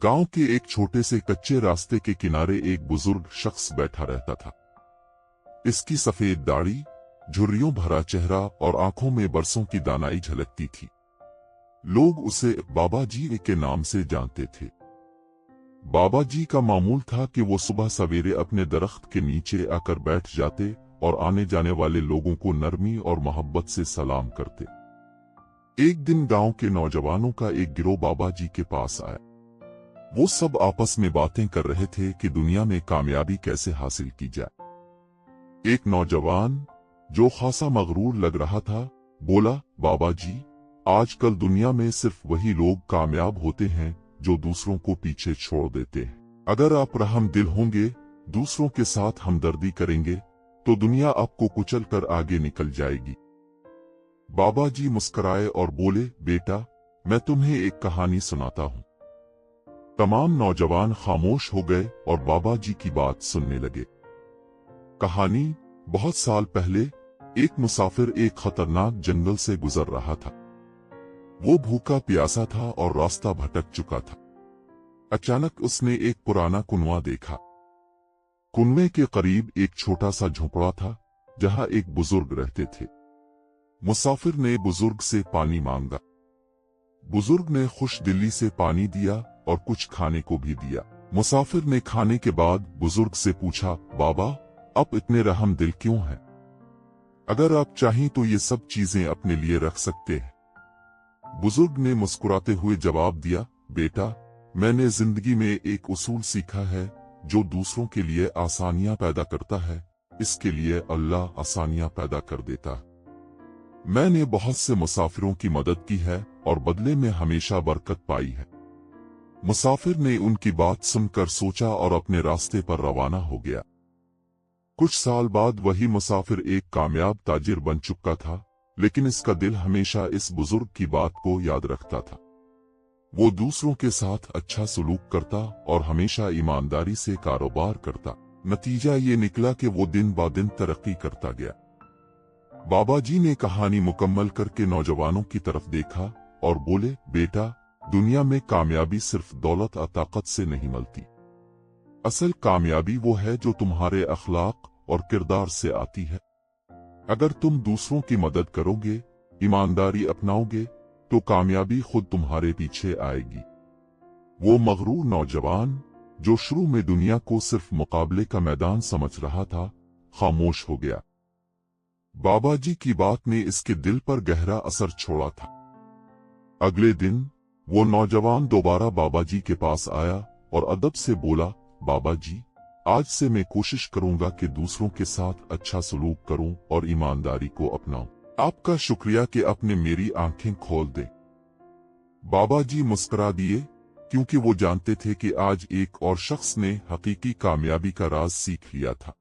गांव के एक छोटे से कच्चे रास्ते के किनारे एक बुजुर्ग शख्स बैठा रहता था। इसकी सफेद दाढ़ी, झुर्रियों भरा चेहरा और आंखों में बरसों की दानाई झलकती थी। लोग उसे बाबा जी के नाम से जानते थे। बाबा जी का मामूल था कि वो सुबह सवेरे अपने दरख्त के नीचे आकर बैठ जाते और आने जाने वाले लोगों को नरमी और मोहब्बत से सलाम करते। एक दिन गांव के नौजवानों का एक गिरोह बाबा जी के पास आया। वो सब आपस में बातें कर रहे थे कि दुनिया में कामयाबी कैसे हासिल की जाए। एक नौजवान, जो खासा मगरूर लग रहा था, बोला, बाबा जी, आजकल दुनिया में सिर्फ वही लोग कामयाब होते हैं जो दूसरों को पीछे छोड़ देते हैं। अगर आप रहम दिल होंगे, दूसरों के साथ हमदर्दी करेंगे, तो दुनिया आपको कुचल कर आगे निकल जाएगी। बाबा जी मुस्कुराए और बोले, बेटा, मैं तुम्हें एक कहानी सुनाता हूँ। तमाम नौजवान खामोश हो गए और बाबा जी की बात सुनने लगे। कहानी: बहुत साल पहले एक मुसाफिर एक खतरनाक जंगल से गुजर रहा था। वो भूखा प्यासा था और रास्ता भटक चुका था। अचानक उसने एक पुराना कुनवा देखा। कुनवे के करीब एक छोटा सा झोंपड़ा था जहां एक बुजुर्ग रहते थे। मुसाफिर ने बुजुर्ग से पानी मांगा। बुजुर्ग ने खुश दिली से पानी दिया और कुछ खाने को भी दिया। मुसाफिर ने खाने के बाद बुजुर्ग से पूछा, बाबा, आप इतने रहम दिल क्यों हैं? अगर आप चाहें तो ये सब चीजें अपने लिए रख सकते हैं। बुजुर्ग ने मुस्कुराते हुए जवाब दिया, बेटा, मैंने जिंदगी में एक उसूल सीखा है, जो दूसरों के लिए आसानियां पैदा करता है, इसके लिए अल्लाह आसानियां पैदा कर देता है। मैंने बहुत से मुसाफिरों की मदद की है और बदले में हमेशा बरकत पाई है। मुसाफिर ने उनकी बात सुनकर सोचा और अपने रास्ते पर रवाना हो गया। कुछ साल बाद वही मुसाफिर एक कामयाब ताजिर बन चुका था, लेकिन इसका दिल हमेशा इस बुजुर्ग की बात को याद रखता था। वो दूसरों के साथ अच्छा सलूक करता और हमेशा ईमानदारी से कारोबार करता। नतीजा ये निकला कि वो दिन ब दिन तरक्की करता गया। बाबा जी ने कहानी मुकम्मल करके नौजवानों की तरफ देखा और बोले, बेटा, दुनिया में कामयाबी सिर्फ दौलत और ताकत से नहीं मिलती। असल कामयाबी वो है जो तुम्हारे अखलाक और किरदार से आती है। अगर तुम दूसरों की मदद करोगे, ईमानदारी अपनाओगे, तो कामयाबी खुद तुम्हारे पीछे आएगी। वो मगरूर नौजवान, जो शुरू में दुनिया को सिर्फ मुकाबले का मैदान समझ रहा था, खामोश हो गया। बाबा जी की बात ने इसके दिल पर गहरा असर छोड़ा था। अगले दिन वो नौजवान दोबारा बाबा जी के पास आया और अदब से बोला, बाबा जी, आज से मैं कोशिश करूंगा कि दूसरों के साथ अच्छा सलूक करूं और ईमानदारी को अपनाऊं। आपका शुक्रिया कि आपने मेरी आंखें खोल दें। बाबा जी मुस्कुरा दिए, क्योंकि वो जानते थे कि आज एक और शख्स ने हकीकी कामयाबी का राज सीख लिया था।